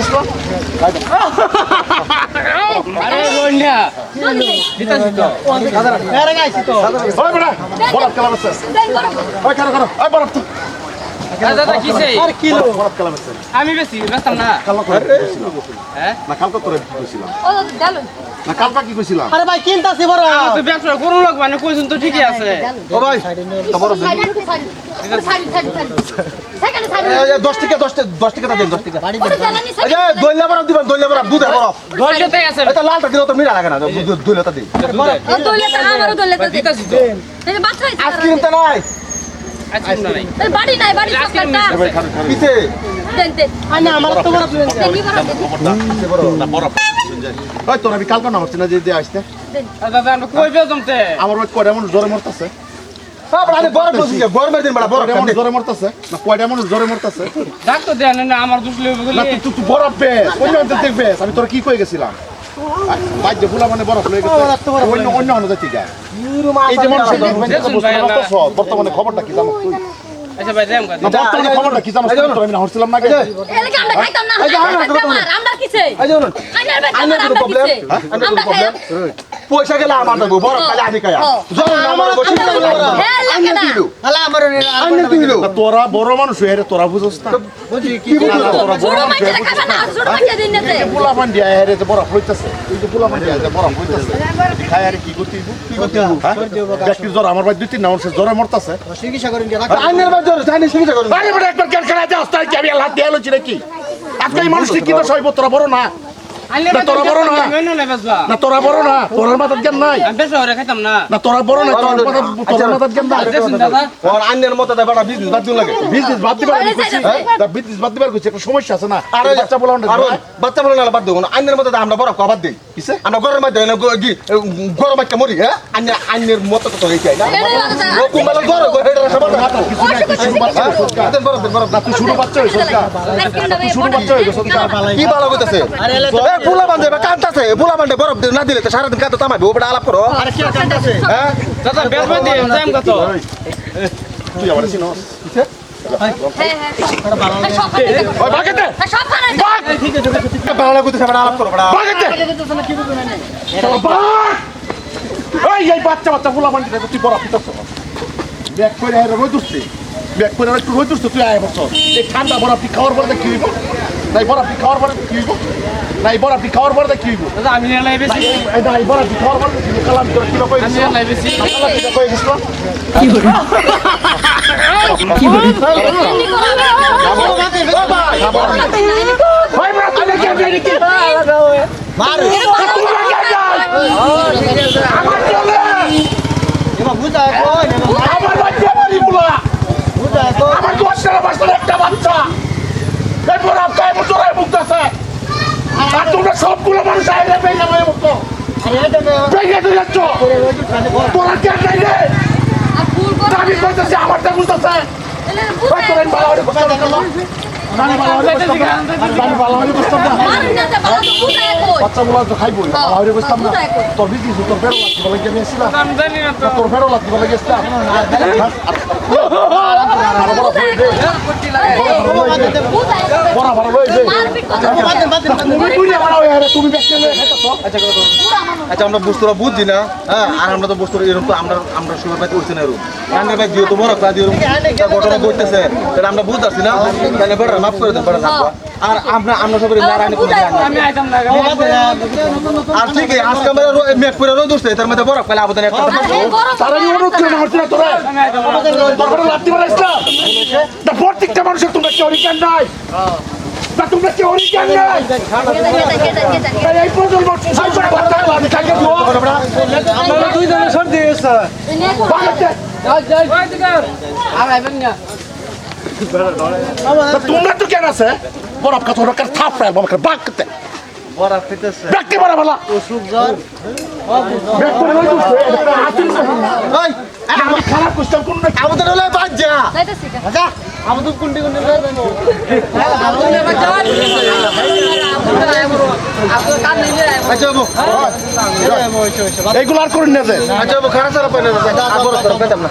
দিছো আরে রোনিয়া দিতাছি তো এরা গাইছি তো ওই বড় বরফ কালাম আছে ওই করো ওই বরফ তো দাদা কিসে আর কিলো বরফ কালাম আছে আমি বেশি ব্যস্তাম না কালো করে হ্যাঁ না কালকে তোরে কি কইছিলাম ও ডালো না কালকে কি কইছিলাম আরে ভাই কিনতাছি বড় আমার তো ব্যবসা করুন লোক মানে কইছেন তো ঠিকই আছে ও ভাই তোমার সাইডে সাইড 10 টাকা 10 টাকা দেন 10 টাকা ওরে জ্বালানি এই যে দইলা বরফ দিবেন দইলা বরফ দুধের বরফ ধৈর্যতে আছে এটা লালটা দিলে তো মিরা লাগে না দইলাটা দিই ও দৌলতে আমারও দৌলতে দিতাছি তো এই বাচ্চা আইসক্রিম তো নাই আজকে না নাই এই বাড়ি নাই বাড়ি সরকারটা পিছে দেন দেন আনে আমার তো বড় প্লেন কি বড় না বরফ ওই তোর আমি কালকে না হচ্ছে না যে আসতে দাদা আমরা কই বেও জমতে আমার ওই কয়টা মানুষ জ্বরে মরতেছে আরে বড় বসি গরমের দিন বড় বড় জ্বরে মরতেছে না কয়টা মানুষ জ্বরে মরতেছে ডাক্তার দেন না আমার দুষ লইব না বলি তুই বরফ বে অন্য অন্য দেখবে আমি তোর কি কই গেছিলাম বাইরে ফুলা মানে বরফ লয়ে গেছে অন্য অন্য অন্য জাতি গা এই যে মানুষ বর্তমানে খবরটা কি জানো তুই আচ্ছা ভাই দেম না বর্তমানে খবরটা কি জানো তোর আমি না হচ্ছিলাম না এলাকা আমরা খাইতাম না আমরা কিছে এই যে আইনার ভাই আইনের কোনো প্রবলেম আমরা খাই পয়সা গেলে আমার দেবো বরফ কালে আমি খায়া জ্বর না আমার বসে হ্যাঁ লাগে না আলা আমার আইনে দিল তোরা বড় মানুষ হয়ে তোরা বুঝছ না বুঝি কি তোরা ছোট বড় মানুষ মাইছে খাবে না ছোট মাইছে দিন না পোলা পান্ডি আরে যে বরফ হইতাছে এই যে পোলা পান্ডি আরে বরফ হইতাছে খায় আর কি করতে ব্যক্তি জ্বর আমার ভাই দুই তিন মানুষ জ্বরে মরতাছে চিকিৎসা করেন কি আইনের ভাই জ্বর জানি চিকিৎসা করুন আরে বড় একবার কেন খেলা যাস তাই কি আমি আল্লাহ দেয়ালো ছিল কি আজকে এই মানুষ কি তো সইব তোরা বড় না তোরা বড় না না বেসবা না তোরা বড় না তোর মাথার জ্ঞান নাই আমি বেসবা ওরে খাইতাম না না তোরা বড় না তোর মাথার জ্ঞান নাই দেখুন দাদা ওর আইনের মতো দা বড় বিজনেস বাদ দিন লাগে বিজনেস বাদ দিবার কইছি দা বিজনেস বাদ দিবার কইছি একটা সমস্যা আছে না আরে বাচ্চা বলা বাচ্চা বলা না বাদ দেব না আইনের মতো আমরা বড় কবাদ দেই কিসে আমরা গরম মধ্যে না গরম একটা মরি হ্যাঁ আইনের মতো তো হইছে না ও কুমাল গরম হেডা সবার হাত কিছু নাই তুই শুরু বাচ্চা দেন বড় না তুই শুরু বাচ্চা হইছ তুই শুরু বাচ্চা হইছ কি ভালো কইতাছে আরে এ ফুলা বান্ধে বা কান্তাছে ফুলা বান্ধে বরফ না দিলে তো সারা দিন কাঁদতে তামাইবে ওটা আলাপ করো আরে কি কান্দাছে হ্যাঁ দাদা বেসবা দিয়ে টাইম কত তুই আমার চিনোস হ্যাঁ হ্যাঁ সব খাইতে ওই বাগেতে সব খানা ঠিক আছে বাংলা কইতেছে বড় আলাপ করো বড় বাগেতে এই বাচ্চা ফুলা বান্ধে তুই বরফ দিতেছ ব্যাক করে আর রই দুসছে ব্যাক করে আর একটু রই দুসছে তুই আয় বছর এই ঠান্ডা বরফ খাওয়ার পরে কি হইব নাই বরফ খাওয়ার পরে কি হইব নাই বরফ খাওয়ার পরে কি হইব দাদা আমি নাই বেশি নাই বরফ খাওয়ার পরে কি কালাম তোর কি কই আমি নাই বেশি কই গেছ কি বলি ভাই বড় তুই কি জানি কি মার আমার চলে এবা বুঝা কই আমার বাচ্চা বলি বুলা বুঝা কই আমার 10 বছর একটা বাচ্চা এই বরফ খায় মোটরে মুক্তছে আর তোমরা সবগুলো মানুষ আইলে বেইনা হয়ে মুক্ত আরে এটা বেইনা তুই যাচ্ছ তোরা কেন নাই রে আর ফুল করে আমি কইতাছি আমারটা বুঝতাছে এলে ভাই তোরা ভালো করে বুঝতাছ না আমি ভালো করে বুঝতাম না মারুন না বাবা তো বুঝায় কই বাচ্চাগুলো তো খাইবই ভালো করে বুঝতাম না তোর বিজনেস তোর বেরো লাগতে বলে গিয়ে আসছিলাম আমি জানি না তো তোর বেরো লাগতে বলে গেছিলাম বুঝায় বড় ভালো হইছে মারপিট করতে তুমি ব্যস্ত হয়ে খাইতাছ আচ্ছা আমরা বস্তুরা বুঝছি না হ্যাঁ আর আমরা তো বস্তুরা এরকম তো আমরা সুগার পাইতে উঠছি না এরকম রান্নার ভাই যেহেতু বড় কাজ এরকম ঘটনা ঘটতেছে তাহলে আমরা বুঝতে পারছি না তাহলে বড় মাফ করে দেন বড় থাকবো আর আমরা সবাই রান্না করে আমি আইতাম না আর ঠিক আছে আজকে আমরা মেক করে রোদ উঠছে তার মধ্যে বড় পেলে আবেদন একটা তারা অনুরোধ করে হচ্ছে না তোরা তোরা লাত্তি মারা ইসলাম না প্রত্যেকটা মানুষের তোমরা কেউ জ্ঞান নাই না তোমরা কেউ জ্ঞান নাই এই প্রজন্ম সংসার করতে আমি কাকে দিব আমরা দুই জনের সর্দি হইছে বাগাতে আর আইবেন না তোমরা তো কেন আছে বরফ কাছে ওরা থাপ রায় বাবা বাগাতে বড় ফিতেছে ব্যক্তি বড় ভালো অসুখ জ্বর ব্যক্তি বড় এই আমি খারাপ করতাম কোন না আমাদের হলে বাদ যা যাইতাছি আচ্ছা আমাদের কুন্ডি কুন্ডি যাবেন আচ্ছা বাবু এইগুলো আর করেন না যে আচ্ছা বাবু খারাপ সারা পাই না আর বড় করে পেতাম না